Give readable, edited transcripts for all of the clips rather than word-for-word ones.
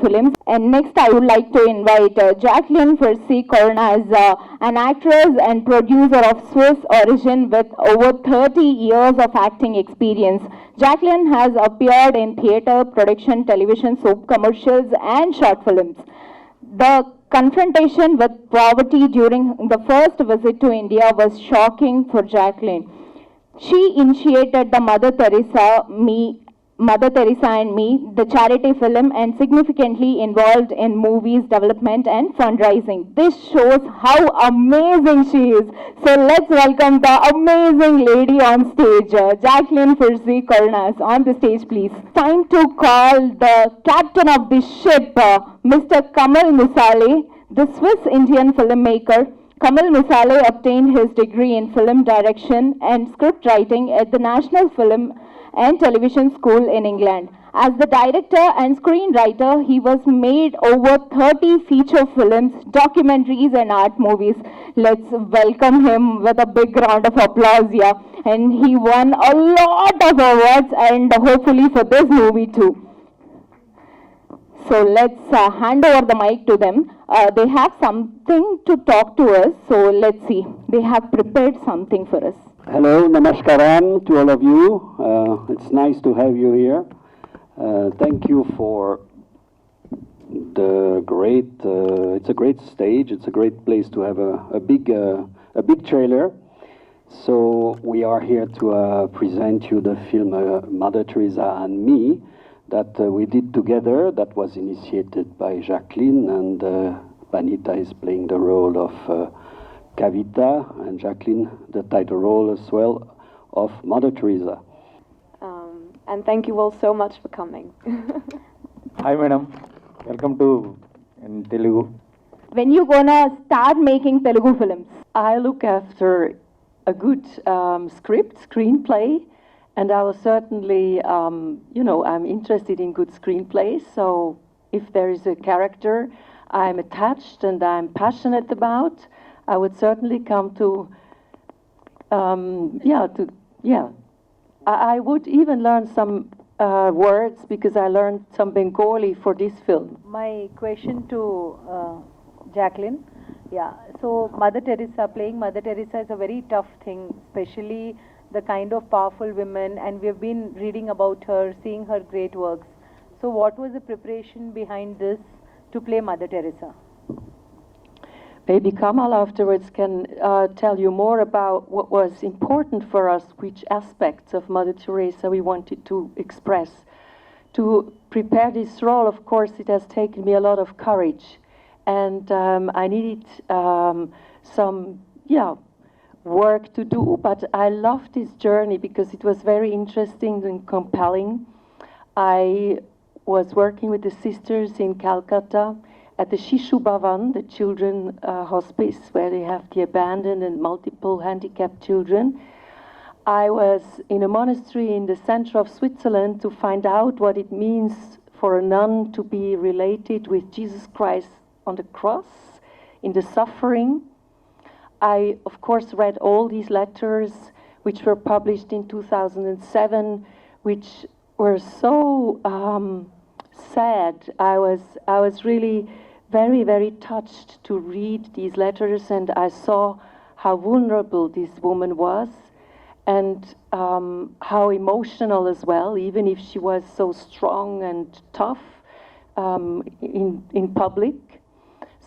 films. And next, I would like to invite Jacqueline Korna as an actress and producer of Swiss origin with over 30 years of acting experience. Jacqueline has appeared in theatre, production, television, soap commercials, and short films. The confrontation with poverty during the first visit to India was shocking for Jacqueline. She initiated the Mother Teresa and Me, the charity film, and significantly involved in movies development and fundraising. This shows how amazing she is. So let's welcome the amazing lady on stage, Jacqueline Kornas. On the stage, please. Time to call the captain of the ship, Mr. Kamal Musale, the Swiss-Indian filmmaker. Kamal Musale obtained his degree in film direction and script writing at the National Film and Television School in England. As the director and screenwriter, he was made over 30 feature films, documentaries, and art movies. Let's welcome him with a big round of applause here. And he won a lot of awards, and hopefully for this movie too. So let's hand over the mic to them. They have something to talk to us, so let's see. They have prepared something for us. Hello, namaskaram to all of you. It's nice to have you here. Thank you for the great, it's a great stage, it's a great place to have a big trailer. So we are here to present you the film Mother Teresa and Me that we did together, that was initiated by Jacqueline, and Vanita is playing the role of Kavita, and Jacqueline the title role as well of Mother Teresa. And thank you all so much for coming. Hi madam, welcome to Telugu. When you gonna start making Telugu films? I look after a good screenplay, and I will certainly, I'm interested in good screenplays, so if there is a character I'm attached and I'm passionate about, I would certainly come to, I would even learn some words, because I learned some Bengali for this film. My question to Jacqueline, so Mother Teresa, playing Mother Teresa is a very tough thing, especially the kind of powerful women, and we've been reading about her, seeing her great works. So what was the preparation behind this to play Mother Teresa? Maybe Kamal afterwards can tell you more about what was important for us, which aspects of Mother Teresa we wanted to express. To prepare this role, of course, it has taken me a lot of courage, and I needed some work to do, but I loved this journey because it was very interesting and compelling. I was working with the sisters in Calcutta at the Shishu Bhavan, the children hospice, where they have the abandoned and multiple handicapped children. I was in a monastery in the center of Switzerland to find out what it means for a nun to be related with Jesus Christ on the cross, in the suffering. I, of course, read all these letters, which were published in 2007, which were so sad. I was really very, very touched to read these letters, and I saw how vulnerable this woman was, and how emotional as well, even if she was so strong and tough in public.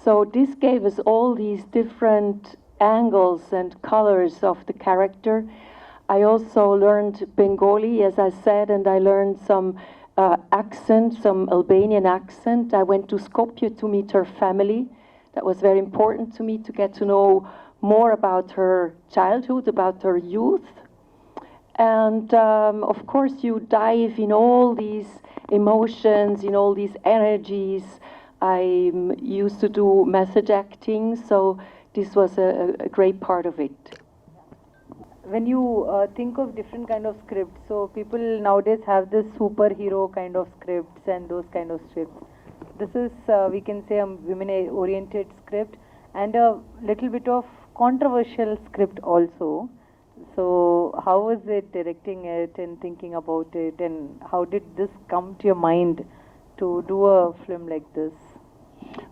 So this gave us all these different angles and colors of the character. I also learned Bengali, as I said, and I learned some accent, some Albanian accent. I went to Skopje to meet her family. That was very important to me, to get to know more about her childhood, about her youth. And of course you dive in all these emotions, in all these energies. I used to do message acting, so this was a great part of it. When you think of different kind of scripts, so people nowadays have this superhero kind of scripts and those kind of scripts. This is, we can say, a women-oriented script and a little bit of controversial script also. So how was it directing it and thinking about it, and how did this come to your mind to do a film like this?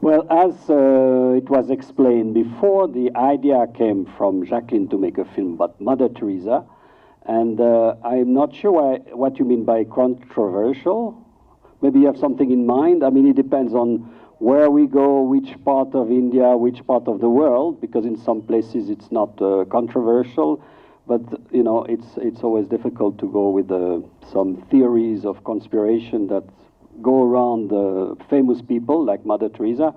Well, as it was explained before, the idea came from Jacqueline to make a film about Mother Teresa, and I'm not sure what you mean by controversial. Maybe you have something in mind. I mean, it depends on where we go, which part of India, which part of the world, because in some places it's not controversial, but you know, it's always difficult to go with some theories of conspiration that go around famous people like Mother Teresa.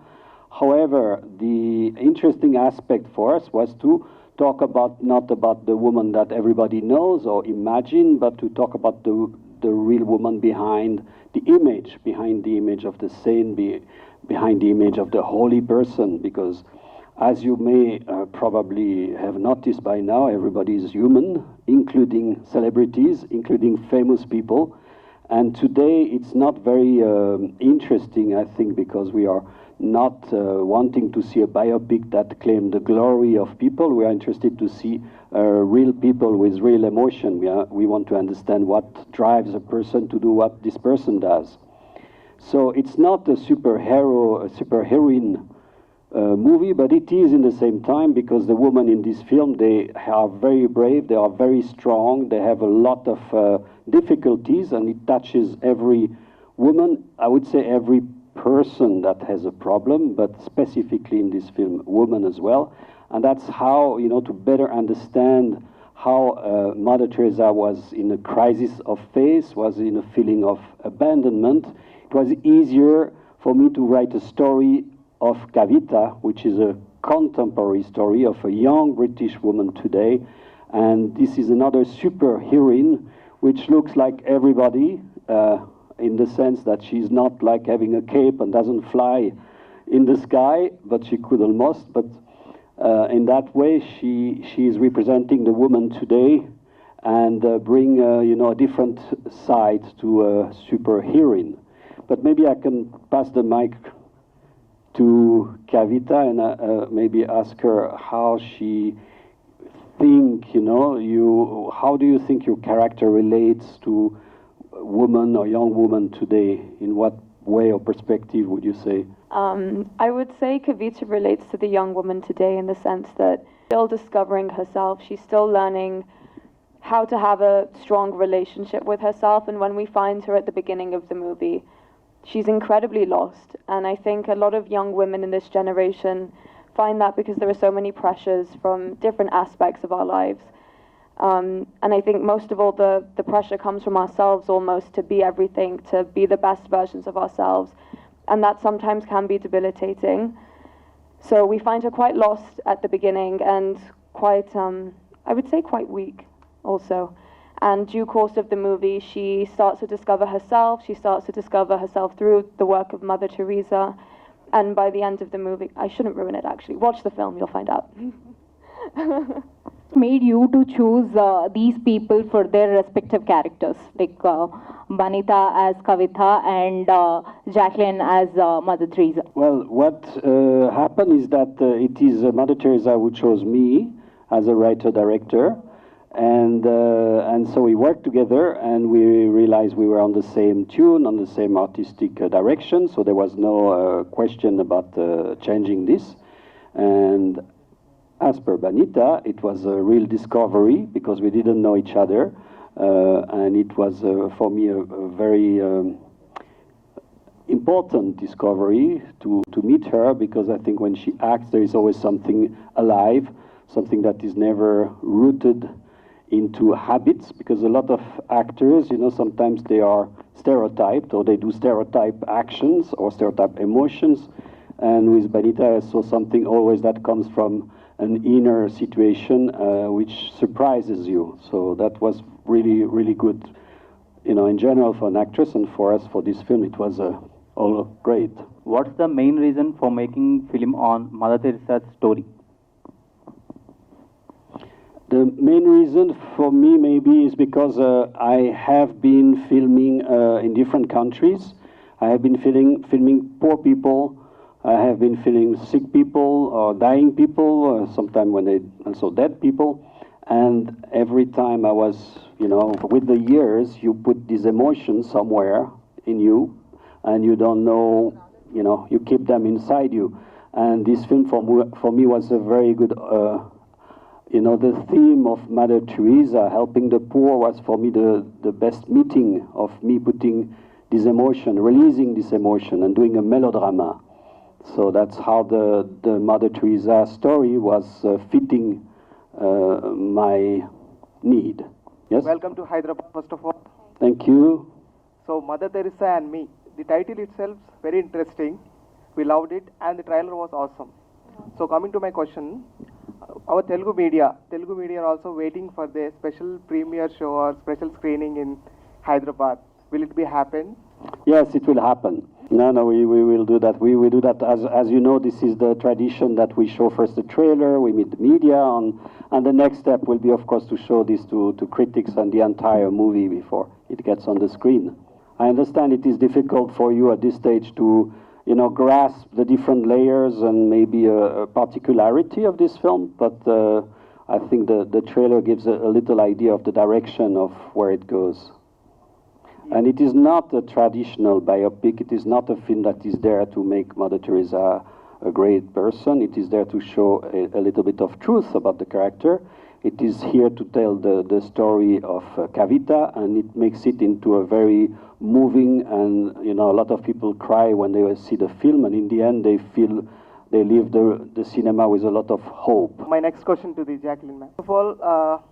However, the interesting aspect for us was to talk about not about the woman that everybody knows or imagine, but to talk about the real woman behind the image of the saint, behind the image of the holy person, because as you may probably have noticed by now, everybody is human, including celebrities, including famous people. And today it's not very interesting, I think, because we are not wanting to see a biopic that claims the glory of people. We are interested to see real people with real emotion. We want to understand what drives a person to do what this person does. So it's not a superhero, a superheroine movie, but it is in the same time, because the women in this film, they are very brave, they are very strong, they have a lot of difficulties, and it touches every woman, I would say every person that has a problem, but specifically in this film, women as well. And that's how, you know, to better understand how Mother Teresa was in a crisis of faith, was in a feeling of abandonment. It was easier for me to write a story of Kavita, which is a contemporary story of a young British woman today. And this is another superheroine, which looks like everybody, in the sense that she's not like having a cape and doesn't fly in the sky, but she could almost. But in that way, she is representing the woman today and bring you know, a different side to a superheroine. But maybe I can pass the mic to Kavita and maybe ask her how she think, you know, how do you think your character relates to woman or young woman today? In what way or perspective would you say? I would say Kavita relates to the young woman today in the sense that she's still discovering herself. She's still learning how to have a strong relationship with herself. And when we find her at the beginning of the movie, she's incredibly lost. And I think a lot of young women in this generation find that because there are so many pressures from different aspects of our lives. And I think most of all, the pressure comes from ourselves almost to be everything, to be the best versions of ourselves. And that sometimes can be debilitating. So we find her quite lost at the beginning and quite, I would say quite weak also. And due course of the movie, she starts to discover herself. She starts to discover herself through the work of Mother Teresa. And by the end of the movie, I shouldn't ruin it actually. Watch the film, you'll find out. Made you to choose these people for their respective characters, like Banita as Kavita and Jacqueline as Mother Teresa? Well, what happened is that it is Mother Teresa who chose me as a writer-director, and so we worked together, and we realized we were on the same tune, on the same artistic direction, so there was no question about changing this. And as per Banita, it was a real discovery because we didn't know each other, and it was for me a very important discovery to meet her, because I think when she acts there is always something alive, something that is never rooted into habits, because a lot of actors, you know, sometimes they are stereotyped or they do stereotype actions or stereotype emotions, and with Banita I saw something always that comes from an inner situation which surprises you. So that was really, really good, you know, in general for an actress, and for us for this film it was all great. What's the main reason for making film on Mother Teresa's story? The main reason for me maybe is because I have been filming in different countries. I have been filming poor people. I have been filming sick people or dying people, sometimes when they also dead people. And every time I was, you know, with the years, you put these emotions somewhere in you, and you don't know, you keep them inside you. And this film for me was a very good, the theme of Mother Teresa, helping the poor, was for me the best meeting of me putting this emotion, releasing this emotion, and doing a melodrama. So that's how the Mother Teresa story was fitting my need. Yes? Welcome to Hyderabad, first of all. Thank you. So, Mother Teresa and Me. The title itself very interesting. We loved it, and the trailer was awesome. So, coming to my question, our Telugu media are also waiting for the special premiere show or special screening in Hyderabad. Will it be happen? Yes, it will happen. No, we will do that. We will do that. As you know, this is the tradition that we show first the trailer, we meet the media, and the next step will be, of course, to show this to critics and the entire movie before it gets on the screen. I understand it is difficult for you at this stage to, grasp the different layers and maybe a particularity of this film, but I think the trailer gives a little idea of the direction of where it goes. And it is not a traditional biopic. It is not a film that is there to make Mother Teresa a great person. It is there to show a little bit of truth about the character. It is here to tell the story of Kavita, and it makes it into a very moving, and a lot of people cry when they see the film, and in the end they feel they leave the cinema with a lot of hope. My next question to the Jacqueline ma'am. First of all,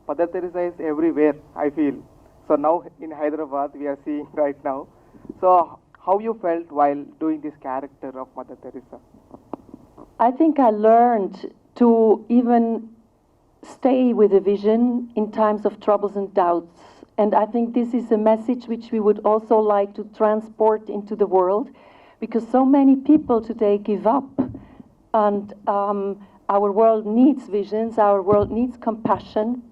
Mother Teresa is everywhere, I feel. So now in Hyderabad we are seeing right now. So how you felt while doing this character of Mother Teresa? I think I learned to even stay with a vision in times of troubles and doubts. And I think this is a message which we would also like to transport into the world, because so many people today give up. And our world needs visions, our world needs compassion,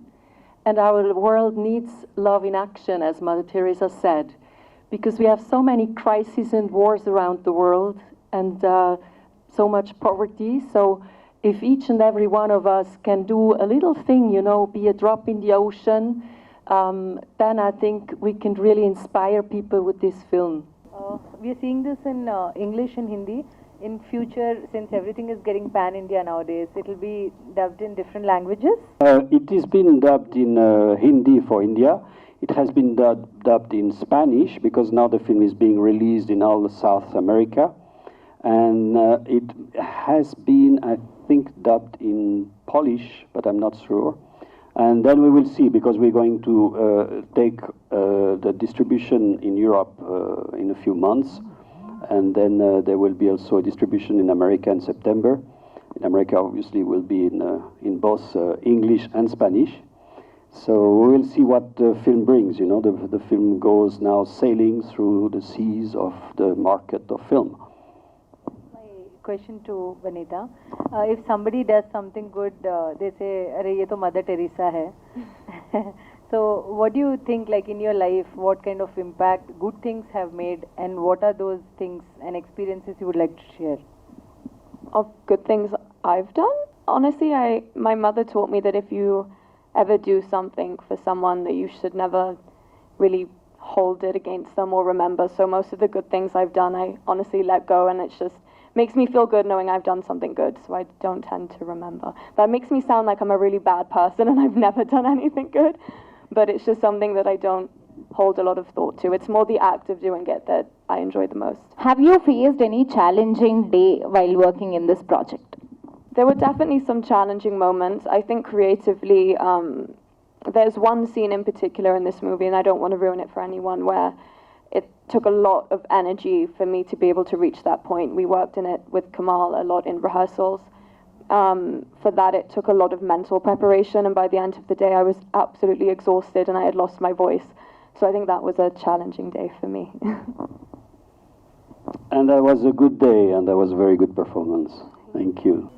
and our world needs love in action, as Mother Teresa said. Because we have so many crises and wars around the world, and so much poverty. So if each and every one of us can do a little thing, be a drop in the ocean, then I think we can really inspire people with this film. We are seeing this in English and Hindi. In future, since everything is getting pan-India nowadays, it will be dubbed in different languages? It is been dubbed in Hindi for India. It has been dubbed in Spanish, because now the film is being released in all South America. And it has been, I think, dubbed in Polish, but I'm not sure. And then we will see, because we're going to take the distribution in Europe in a few months. And then there will be also a distribution in America in September. In America, obviously, will be in both English and Spanish. So we will see what the film brings. The film goes now sailing through the seas of the market of film. Question to Vanita. If somebody does something good, they say, "Arey, ye to Mother Teresa hai." So, what do you think, like in your life, what kind of impact good things have made, and what are those things and experiences you would like to share? Of good things I've done? Honestly, my mother taught me that if you ever do something for someone, that you should never really hold it against them or remember. So most of the good things I've done, I honestly let go, and it's just makes me feel good knowing I've done something good, so I don't tend to remember. That makes me sound like I'm a really bad person and I've never done anything good, but it's just something that I don't hold a lot of thought to. It's more the act of doing it that I enjoy the most. Have you faced any challenging day while working in this project? There were definitely some challenging moments. I think creatively, there's one scene in particular in this movie, and I don't want to ruin it for anyone, where it took a lot of energy for me to be able to reach that point. We worked in it with Kamal a lot in rehearsals. For that, it took a lot of mental preparation, and by the end of the day, I was absolutely exhausted and I had lost my voice. So I think that was a challenging day for me. And that was a good day, and that was a very good performance. Thank you.